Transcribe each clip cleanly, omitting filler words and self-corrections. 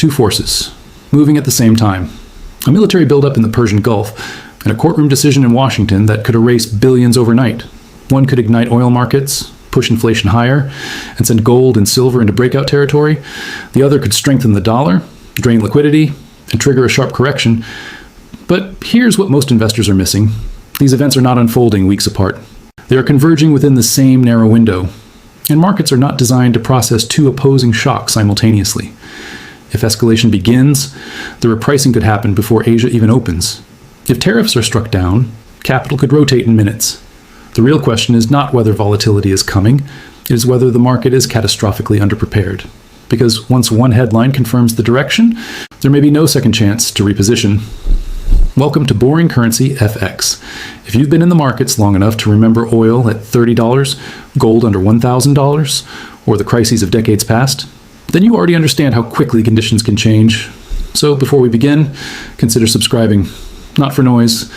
two forces, moving at the same time. A military buildup in the Persian Gulf, and a courtroom decision in Washington that could erase billions overnight. One could ignite oil markets, push inflation higher, and send gold and silver into breakout territory. The other could strengthen the dollar, drain liquidity, and trigger a sharp correction. But here's what most investors are missing. These events are not unfolding weeks apart. They are converging within the same narrow window. And markets are not designed to process two opposing shocks simultaneously. If escalation begins, the repricing could happen before Asia even opens. If tariffs are struck down, capital could rotate in minutes. The real question is not whether volatility is coming, it is whether the market is catastrophically underprepared. Because once one headline confirms the direction, there may be no second chance to reposition. Welcome to Boring Currency FX. If you've been in the markets long enough to remember oil at $30, gold under $1,000, or the crises of decades past, then you already understand how quickly conditions can change. So before we begin, consider subscribing. Not for noise,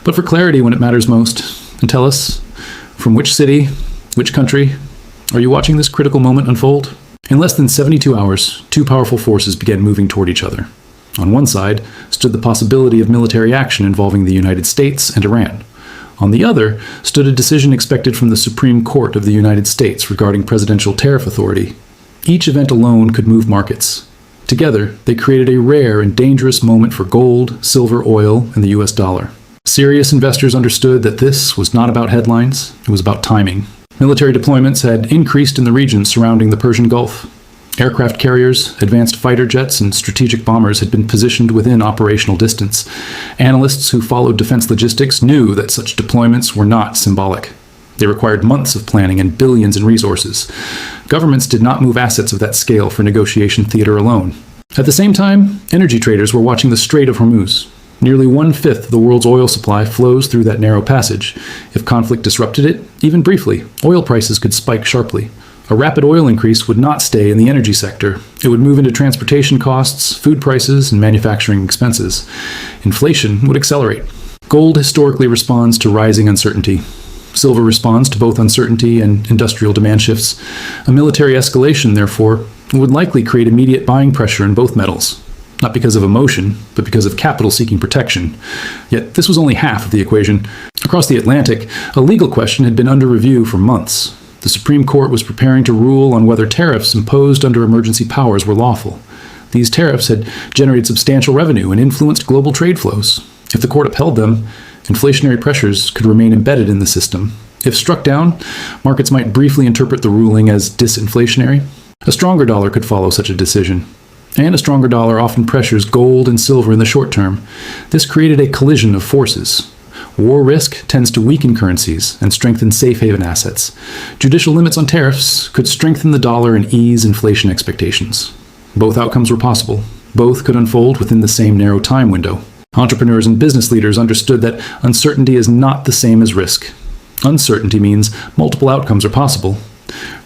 but for clarity when it matters most. And tell us, from which city, which country, are you watching this critical moment unfold? In less than 72 hours, two powerful forces began moving toward each other. On one side stood the possibility of military action involving the United States and Iran. On the other stood a decision expected from the Supreme Court of the United States regarding presidential tariff authority. Each event alone could move markets. Together, they created a rare and dangerous moment for gold, silver, oil, and the US dollar. Serious investors understood that this was not about headlines, it was about timing. Military deployments had increased in the region surrounding the Persian Gulf. Aircraft carriers, advanced fighter jets, and strategic bombers had been positioned within operational distance. Analysts who followed defense logistics knew that such deployments were not symbolic. They required months of planning and billions in resources. Governments did not move assets of that scale for negotiation theater alone. At the same time, energy traders were watching the Strait of Hormuz. Nearly 1/5 of the world's oil supply flows through that narrow passage. If conflict disrupted it, even briefly, oil prices could spike sharply. A rapid oil increase would not stay in the energy sector. It would move into transportation costs, food prices, and manufacturing expenses. Inflation would accelerate. Gold historically responds to rising uncertainty. Silver responds to both uncertainty and industrial demand shifts. A military escalation, therefore, would likely create immediate buying pressure in both metals. Not because of emotion, but because of capital seeking protection. Yet this was only half of the equation. Across the Atlantic, a legal question had been under review for months. The Supreme Court was preparing to rule on whether tariffs imposed under emergency powers were lawful. These tariffs had generated substantial revenue and influenced global trade flows. If the court upheld them, inflationary pressures could remain embedded in the system. If struck down, markets might briefly interpret the ruling as disinflationary. A stronger dollar could follow such a decision. And a stronger dollar often pressures gold and silver in the short term. This created a collision of forces. War risk tends to weaken currencies and strengthen safe haven assets. Judicial limits on tariffs could strengthen the dollar and ease inflation expectations. Both outcomes were possible. Both could unfold within the same narrow time window. Entrepreneurs and business leaders understood that uncertainty is not the same as risk. Uncertainty means multiple outcomes are possible.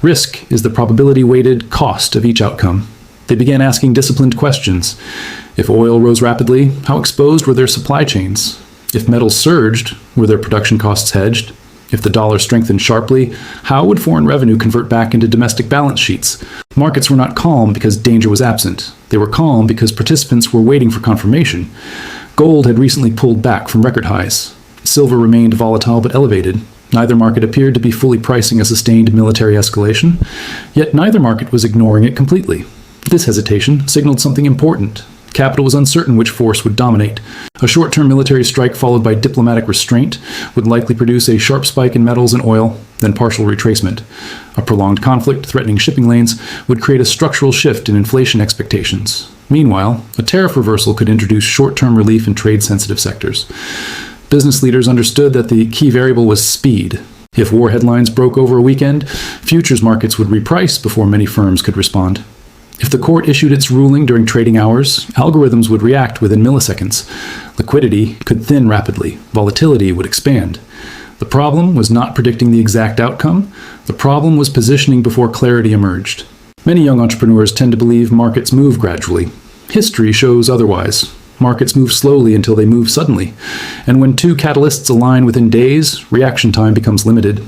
Risk is the probability-weighted cost of each outcome. They began asking disciplined questions. If oil rose rapidly, how exposed were their supply chains? If metals surged, were their production costs hedged? If the dollar strengthened sharply, how would foreign revenue convert back into domestic balance sheets? Markets were not calm because danger was absent. They were calm because participants were waiting for confirmation. Gold had recently pulled back from record highs. Silver remained volatile but elevated. Neither market appeared to be fully pricing a sustained military escalation, yet neither market was ignoring it completely. This hesitation signaled something important. Capital was uncertain which force would dominate. A short-term military strike followed by diplomatic restraint would likely produce a sharp spike in metals and oil, then partial retracement. A prolonged conflict threatening shipping lanes would create a structural shift in inflation expectations. Meanwhile, a tariff reversal could introduce short-term relief in trade-sensitive sectors. Business leaders understood that the key variable was speed. If war headlines broke over a weekend, futures markets would reprice before many firms could respond. If the court issued its ruling during trading hours, algorithms would react within milliseconds. Liquidity could thin rapidly. Volatility would expand. The problem was not predicting the exact outcome. The problem was positioning before clarity emerged. Many young entrepreneurs tend to believe markets move gradually. History shows otherwise. Markets move slowly until they move suddenly. And when two catalysts align within days, reaction time becomes limited.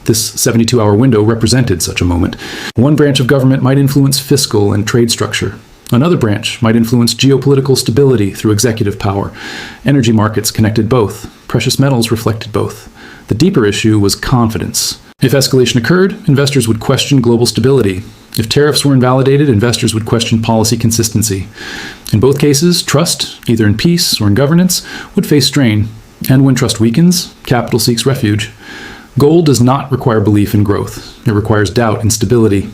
This 72-hour window represented such a moment. One branch of government might influence fiscal and trade structure. Another branch might influence geopolitical stability through executive power. Energy markets connected both. Precious metals reflected both. The deeper issue was confidence. If escalation occurred, investors would question global stability. If tariffs were invalidated, investors would question policy consistency. In both cases, trust, either in peace or in governance, would face strain. And when trust weakens, capital seeks refuge. Gold does not require belief in growth. It requires doubt in stability.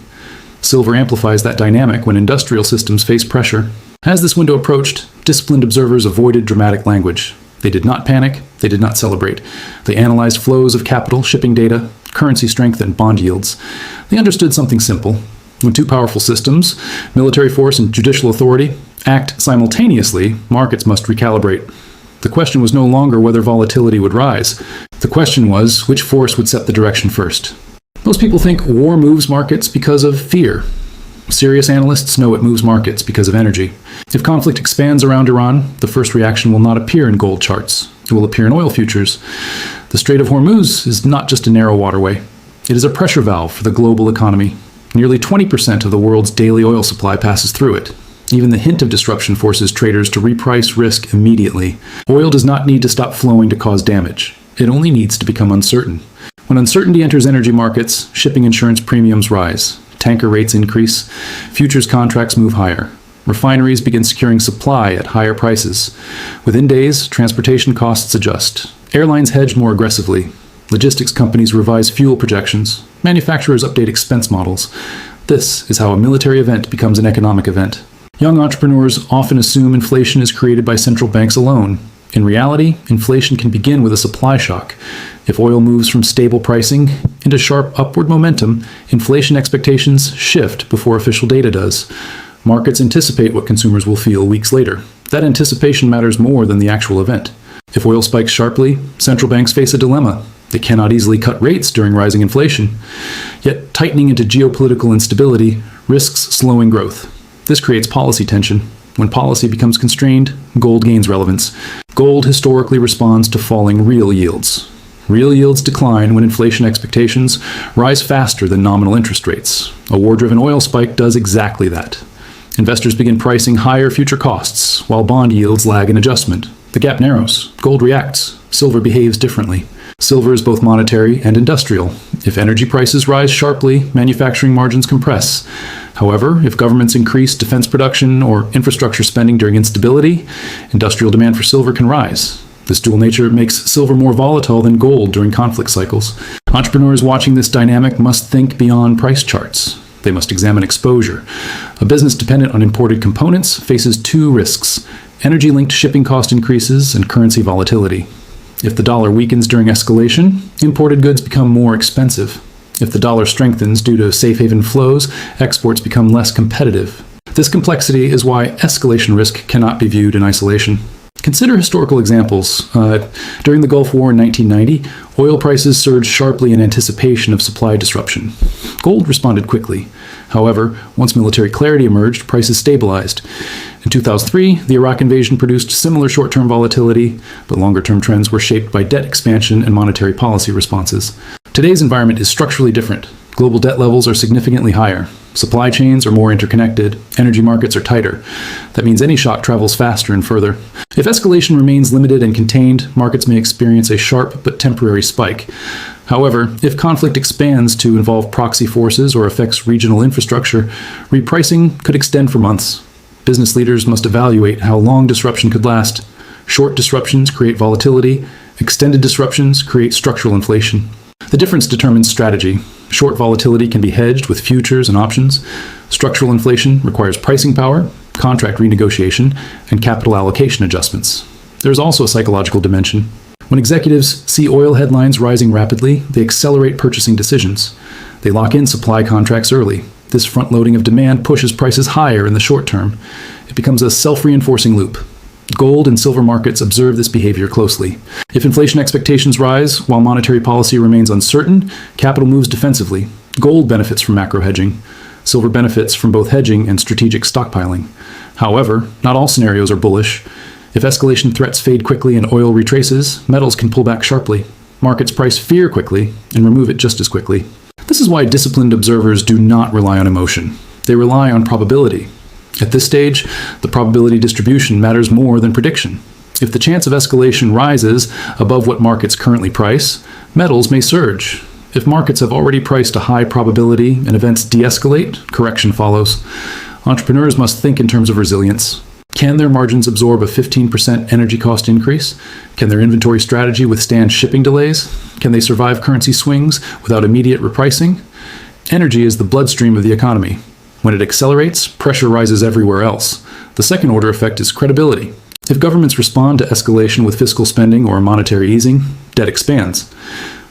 Silver amplifies that dynamic when industrial systems face pressure. As this window approached, disciplined observers avoided dramatic language. They did not panic. They did not celebrate. They analyzed flows of capital, shipping data, currency strength, and bond yields. They understood something simple. When two powerful systems, military force and judicial authority, act simultaneously, markets must recalibrate. The question was no longer whether volatility would rise. The question was which force would set the direction first. Most people think war moves markets because of fear. Serious analysts know it moves markets because of energy. If conflict expands around Iran, the first reaction will not appear in gold charts. It will appear in oil futures. The Strait of Hormuz is not just a narrow waterway. It is a pressure valve for the global economy. Nearly 20% of the world's daily oil supply passes through it. Even the hint of disruption forces traders to reprice risk immediately. Oil does not need to stop flowing to cause damage. It only needs to become uncertain. When uncertainty enters energy markets, shipping insurance premiums rise. Tanker rates increase. Futures contracts move higher. Refineries begin securing supply at higher prices. Within days, transportation costs adjust. Airlines hedge more aggressively. Logistics companies revise fuel projections. Manufacturers update expense models. This is how a military event becomes an economic event. Young entrepreneurs often assume inflation is created by central banks alone. In reality, inflation can begin with a supply shock. If oil moves from stable pricing into sharp upward momentum, inflation expectations shift before official data does. Markets anticipate what consumers will feel weeks later. That anticipation matters more than the actual event. If oil spikes sharply, central banks face a dilemma. They cannot easily cut rates during rising inflation. Yet tightening into geopolitical instability risks slowing growth. This creates policy tension. When policy becomes constrained, gold gains relevance. Gold historically responds to falling real yields. Real yields decline when inflation expectations rise faster than nominal interest rates. A war-driven oil spike does exactly that. Investors begin pricing higher future costs, while bond yields lag in adjustment. The gap narrows. Gold reacts. Silver behaves differently. Silver is both monetary and industrial. If energy prices rise sharply, manufacturing margins compress. However, if governments increase defense production or infrastructure spending during instability, industrial demand for silver can rise. This dual nature makes silver more volatile than gold during conflict cycles. Entrepreneurs watching this dynamic must think beyond price charts. They must examine exposure. A business dependent on imported components faces two risks: energy-linked shipping cost increases and currency volatility. If the dollar weakens during escalation, imported goods become more expensive. If the dollar strengthens due to safe haven flows, exports become less competitive. This complexity is why escalation risk cannot be viewed in isolation. Consider historical examples. During the Gulf War in 1990, oil prices surged sharply in anticipation of supply disruption. Gold responded quickly. However, once military clarity emerged, prices stabilized. In 2003, the Iraq invasion produced similar short-term volatility, but longer-term trends were shaped by debt expansion and monetary policy responses. Today's environment is structurally different. Global debt levels are significantly higher. Supply chains are more interconnected. Energy markets are tighter. That means any shock travels faster and further. If escalation remains limited and contained, markets may experience a sharp but temporary spike. However, if conflict expands to involve proxy forces or affects regional infrastructure, repricing could extend for months. Business leaders must evaluate how long disruption could last. Short disruptions create volatility. Extended disruptions create structural inflation. The difference determines strategy. Short volatility can be hedged with futures and options. Structural inflation requires pricing power, contract renegotiation, and capital allocation adjustments. There is also a psychological dimension. When executives see oil headlines rising rapidly, they accelerate purchasing decisions. They lock in supply contracts early. This front-loading of demand pushes prices higher in the short term. It becomes a self-reinforcing loop. Gold and silver markets observe this behavior closely. If inflation expectations rise while monetary policy remains uncertain, capital moves defensively. Gold benefits from macro hedging. Silver benefits from both hedging and strategic stockpiling. However, not all scenarios are bullish. If escalation threats fade quickly and oil retraces, metals can pull back sharply. Markets price fear quickly and remove it just as quickly. This is why disciplined observers do not rely on emotion. They rely on probability. At this stage, the probability distribution matters more than prediction. If the chance of escalation rises above what markets currently price, metals may surge. If markets have already priced a high probability and events de-escalate, correction follows. Entrepreneurs must think in terms of resilience. Can their margins absorb a 15% energy cost increase? Can their inventory strategy withstand shipping delays? Can they survive currency swings without immediate repricing? Energy is the bloodstream of the economy. When it accelerates, pressure rises everywhere else. The second order effect is credibility. If governments respond to escalation with fiscal spending or monetary easing, debt expands.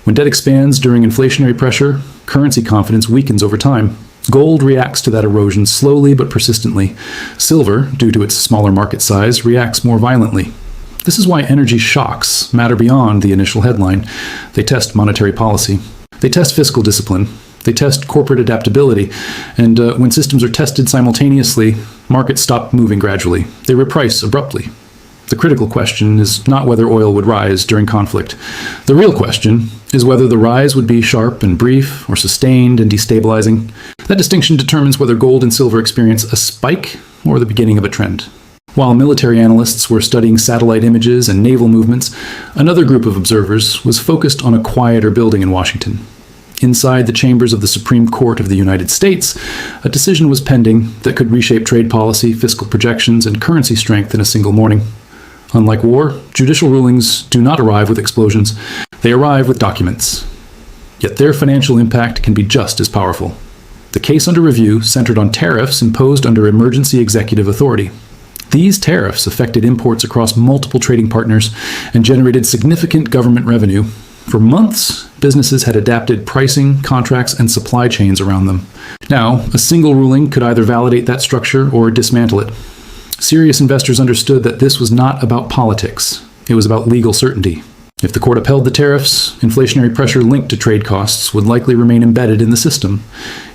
When debt expands during inflationary pressure, currency confidence weakens over time. Gold reacts to that erosion slowly but persistently. Silver, due to its smaller market size, reacts more violently. This is why energy shocks matter beyond the initial headline. They test monetary policy. They test fiscal discipline. They test corporate adaptability. And when systems are tested simultaneously, markets stop moving gradually. They reprice abruptly. The critical question is not whether oil would rise during conflict. The real question is whether the rise would be sharp and brief or sustained and destabilizing. That distinction determines whether gold and silver experience a spike or the beginning of a trend. While military analysts were studying satellite images and naval movements, another group of observers was focused on a quieter building in Washington. Inside the chambers of the Supreme Court of the United States, a decision was pending that could reshape trade policy, fiscal projections, and currency strength in a single morning. Unlike war, judicial rulings do not arrive with explosions. They arrive with documents. Yet their financial impact can be just as powerful. The case under review centered on tariffs imposed under emergency executive authority. These tariffs affected imports across multiple trading partners and generated significant government revenue. For months, businesses had adapted pricing, contracts, and supply chains around them. Now, a single ruling could either validate that structure or dismantle it. Serious investors understood that this was not about politics. It was about legal certainty. If the court upheld the tariffs, inflationary pressure linked to trade costs would likely remain embedded in the system.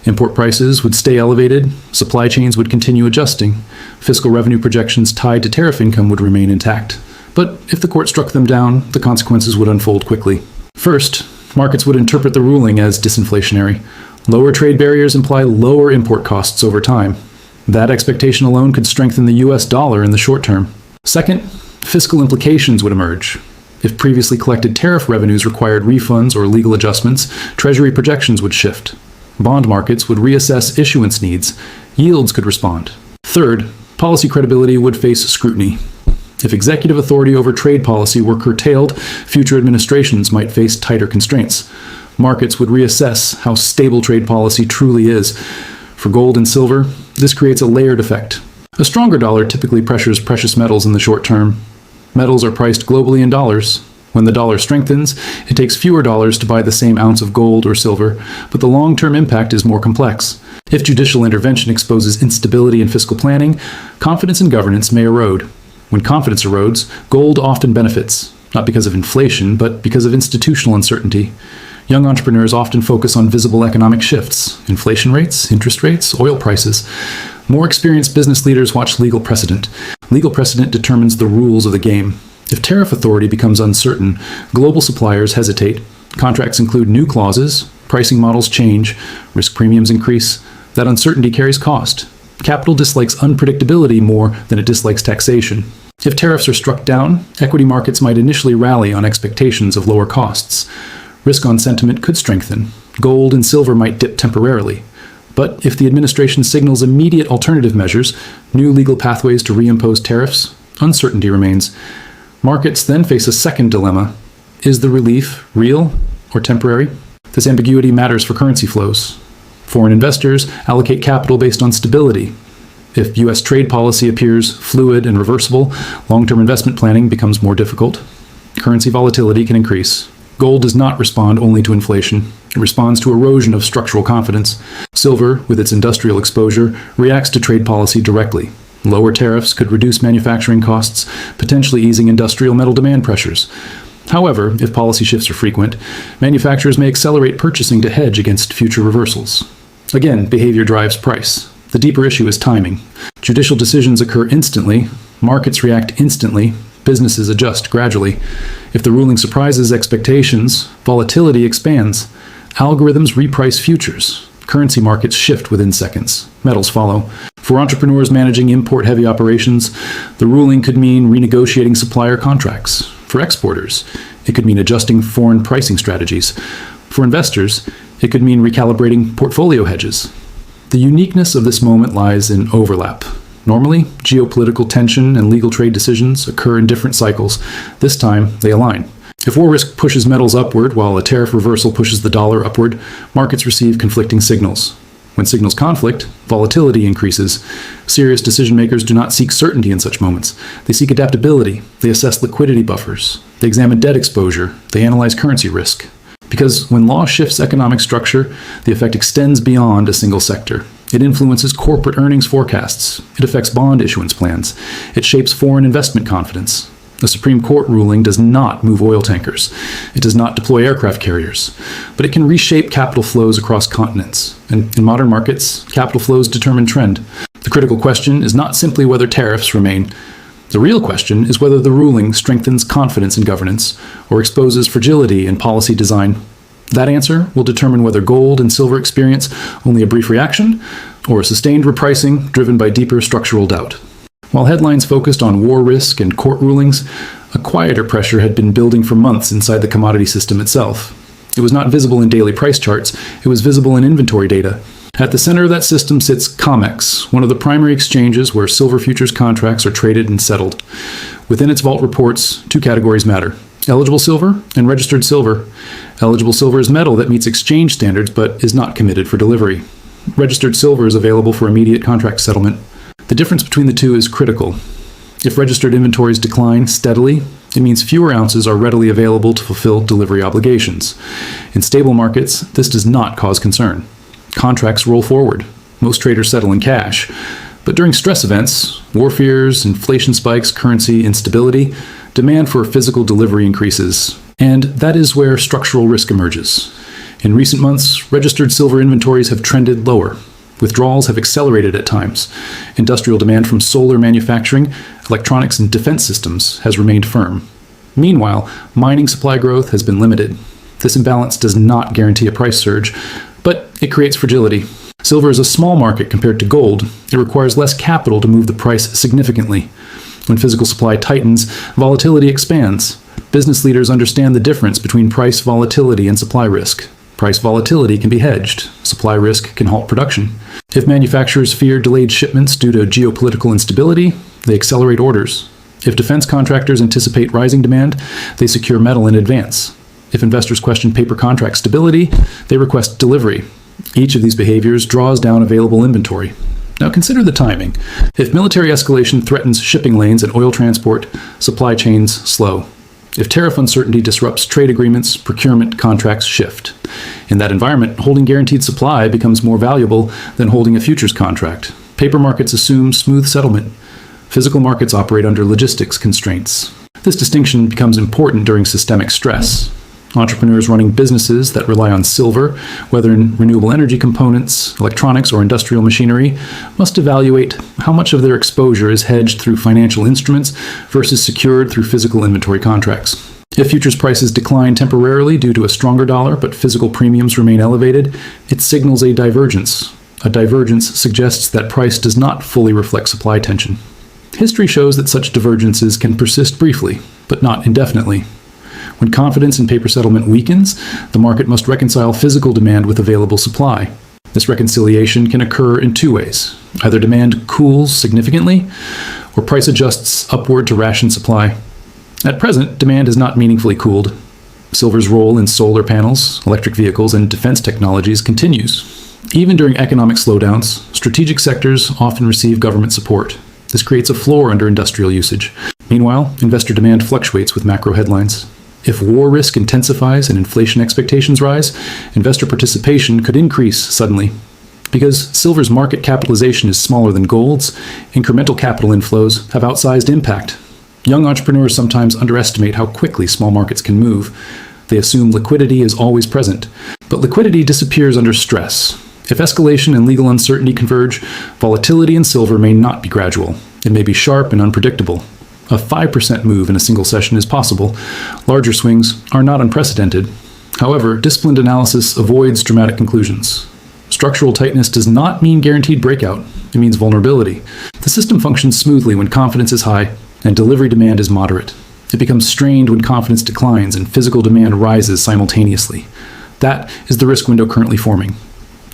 Import prices would stay elevated, supply chains would continue adjusting, fiscal revenue projections tied to tariff income would remain intact. But if the court struck them down, the consequences would unfold quickly. First, markets would interpret the ruling as disinflationary. Lower trade barriers imply lower import costs over time. That expectation alone could strengthen the US dollar in the short term. Second, fiscal implications would emerge. If previously collected tariff revenues required refunds or legal adjustments, Treasury projections would shift. Bond markets would reassess issuance needs. Yields could respond. Third, policy credibility would face scrutiny. If executive authority over trade policy were curtailed, future administrations might face tighter constraints. Markets would reassess how stable trade policy truly is. For gold and silver, this creates a layered effect. A stronger dollar typically pressures precious metals in the short term. Metals are priced globally in dollars. When the dollar strengthens, it takes fewer dollars to buy the same ounce of gold or silver, but the long-term impact is more complex. If judicial intervention exposes instability in fiscal planning, confidence in governance may erode. When confidence erodes, gold often benefits, not because of inflation, but because of institutional uncertainty. Young entrepreneurs often focus on visible economic shifts: inflation rates, interest rates, oil prices. More experienced business leaders watch legal precedent. Legal precedent determines the rules of the game. If tariff authority becomes uncertain, global suppliers hesitate. Contracts include new clauses, pricing models change, risk premiums increase. That uncertainty carries cost. Capital dislikes unpredictability more than it dislikes taxation. If tariffs are struck down, equity markets might initially rally on expectations of lower costs. Risk-on sentiment could strengthen. Gold and silver might dip temporarily. But if the administration signals immediate alternative measures, new legal pathways to reimpose tariffs, uncertainty remains. Markets then face a second dilemma. Is the relief real or temporary? This ambiguity matters for currency flows. Foreign investors allocate capital based on stability. If U.S. trade policy appears fluid and reversible, long-term investment planning becomes more difficult. Currency volatility can increase. Gold does not respond only to inflation. It responds to erosion of structural confidence. Silver, with its industrial exposure, reacts to trade policy directly. Lower tariffs could reduce manufacturing costs, potentially easing industrial metal demand pressures. However, if policy shifts are frequent, manufacturers may accelerate purchasing to hedge against future reversals. Again, behavior drives price. The deeper issue is timing. Judicial decisions occur instantly, markets react instantly, businesses adjust gradually. If the ruling surprises expectations, volatility expands. Algorithms reprice futures. Currency markets shift within seconds. Metals follow. For entrepreneurs managing import-heavy operations, the ruling could mean renegotiating supplier contracts. For exporters, it could mean adjusting foreign pricing strategies. For investors, it could mean recalibrating portfolio hedges. The uniqueness of this moment lies in overlap. Normally, geopolitical tension and legal trade decisions occur in different cycles. This time, they align. If war risk pushes metals upward while a tariff reversal pushes the dollar upward, markets receive conflicting signals. When signals conflict, volatility increases. Serious decision makers do not seek certainty in such moments. They seek adaptability. They assess liquidity buffers. They examine debt exposure. They analyze currency risk. Because when law shifts economic structure, the effect extends beyond a single sector. It influences corporate earnings forecasts. It affects bond issuance plans. It shapes foreign investment confidence. The Supreme Court ruling does not move oil tankers. It does not deploy aircraft carriers. But it can reshape capital flows across continents. And in modern markets, capital flows determine trend. The critical question is not simply whether tariffs remain. The real question is whether the ruling strengthens confidence in governance or exposes fragility in policy design. That answer will determine whether gold and silver experience only a brief reaction or a sustained repricing driven by deeper structural doubt. While headlines focused on war risk and court rulings, a quieter pressure had been building for months inside the commodity system itself. It was not visible in daily price charts, it was visible in inventory data. At the center of that system sits COMEX, one of the primary exchanges where silver futures contracts are traded and settled. Within its vault reports, two categories matter: eligible silver and registered silver. Eligible silver is metal that meets exchange standards but is not committed for delivery. Registered silver is available for immediate contract settlement. The difference between the two is critical. If registered inventories decline steadily, it means fewer ounces are readily available to fulfill delivery obligations. In stable markets, this does not cause concern. Contracts roll forward. Most traders settle in cash. But during stress events, war fears, inflation spikes, currency instability, demand for physical delivery increases. And that is where structural risk emerges. In recent months, registered silver inventories have trended lower. Withdrawals have accelerated at times. Industrial demand from solar manufacturing, electronics, and defense systems has remained firm. Meanwhile, mining supply growth has been limited. This imbalance does not guarantee a price surge, but it creates fragility. Silver is a small market compared to gold. It requires less capital to move the price significantly. When physical supply tightens, volatility expands. Business leaders understand the difference between price volatility and supply risk. Price volatility can be hedged. Supply risk can halt production. If manufacturers fear delayed shipments due to geopolitical instability, they accelerate orders. If defense contractors anticipate rising demand, they secure metal in advance. If investors question paper contract stability, they request delivery. Each of these behaviors draws down available inventory. Now consider the timing. If military escalation threatens shipping lanes and oil transport, supply chains slow. If tariff uncertainty disrupts trade agreements, procurement contracts shift. In that environment, holding guaranteed supply becomes more valuable than holding a futures contract. Paper markets assume smooth settlement. Physical markets operate under logistics constraints. This distinction becomes important during systemic stress. Entrepreneurs running businesses that rely on silver, whether in renewable energy components, electronics, or industrial machinery, must evaluate how much of their exposure is hedged through financial instruments versus secured through physical inventory contracts. If futures prices decline temporarily due to a stronger dollar but physical premiums remain elevated, it signals a divergence. A divergence suggests that price does not fully reflect supply tension. History shows that such divergences can persist briefly, but not indefinitely. When confidence in paper settlement weakens, the market must reconcile physical demand with available supply. This reconciliation can occur in two ways. Either demand cools significantly, or price adjusts upward to ration supply. At present, demand is not meaningfully cooled. Silver's role in solar panels, electric vehicles, and defense technologies continues. Even during economic slowdowns, strategic sectors often receive government support. This creates a floor under industrial usage. Meanwhile, investor demand fluctuates with macro headlines. If war risk intensifies and inflation expectations rise, investor participation could increase suddenly. Because silver's market capitalization is smaller than gold's, incremental capital inflows have outsized impact. Young entrepreneurs sometimes underestimate how quickly small markets can move. They assume liquidity is always present. But liquidity disappears under stress. If escalation and legal uncertainty converge, volatility in silver may not be gradual. It may be sharp and unpredictable. A 5% move in a single session is possible. Larger swings are not unprecedented. However, disciplined analysis avoids dramatic conclusions. Structural tightness does not mean guaranteed breakout. It means vulnerability. The system functions smoothly when confidence is high and delivery demand is moderate. It becomes strained when confidence declines and physical demand rises simultaneously. That is the risk window currently forming.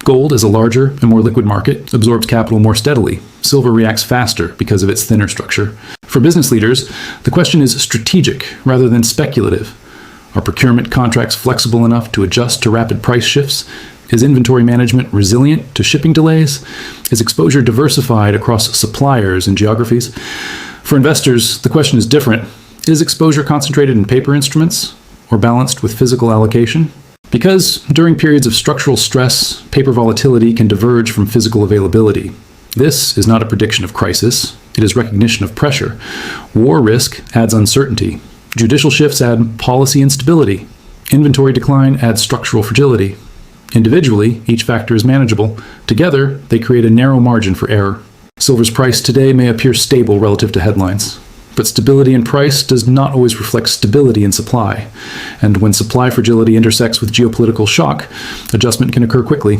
Gold, as a larger and more liquid market, absorbs capital more steadily. Silver reacts faster because of its thinner structure. For business leaders, the question is strategic rather than speculative. Are procurement contracts flexible enough to adjust to rapid price shifts? Is inventory management resilient to shipping delays? Is exposure diversified across suppliers and geographies? For investors, the question is different. Is exposure concentrated in paper instruments or balanced with physical allocation? Because during periods of structural stress, paper volatility can diverge from physical availability. This is not a prediction of crisis. It is recognition of pressure. War risk adds uncertainty. Judicial shifts add policy instability. Inventory decline adds structural fragility. Individually, each factor is manageable. Together, they create a narrow margin for error. Silver's price today may appear stable relative to headlines. But stability in price does not always reflect stability in supply. And when supply fragility intersects with geopolitical shock, adjustment can occur quickly.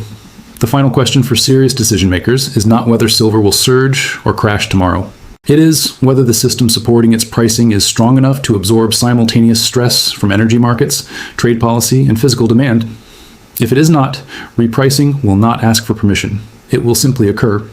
The final question for serious decision makers is not whether silver will surge or crash tomorrow. It is whether the system supporting its pricing is strong enough to absorb simultaneous stress from energy markets, trade policy, and physical demand. If it is not, repricing will not ask for permission. It will simply occur.